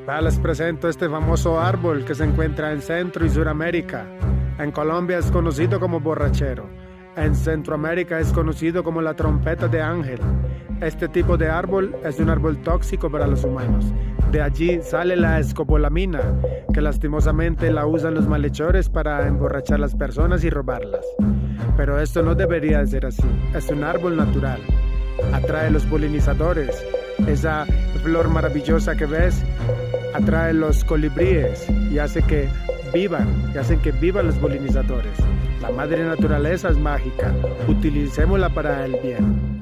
Les presento este famoso árbol que se encuentra en Centro y Suramérica. En Colombia es conocido como borrachero. En Centroamérica es conocido como la trompeta de ángel. Este tipo de árbol es un árbol tóxico para los humanos. De allí sale la escopolamina, que lastimosamente la usan los malhechores para emborrachar a las personas y robarlas. Pero esto no debería de ser así. Es un árbol natural. Atrae los polinizadores. Esa flor maravillosa que ves atrae los colibríes y hace que vivan, y hacen que vivan los polinizadores. La madre naturaleza es mágica. Utilicémosla para el bien.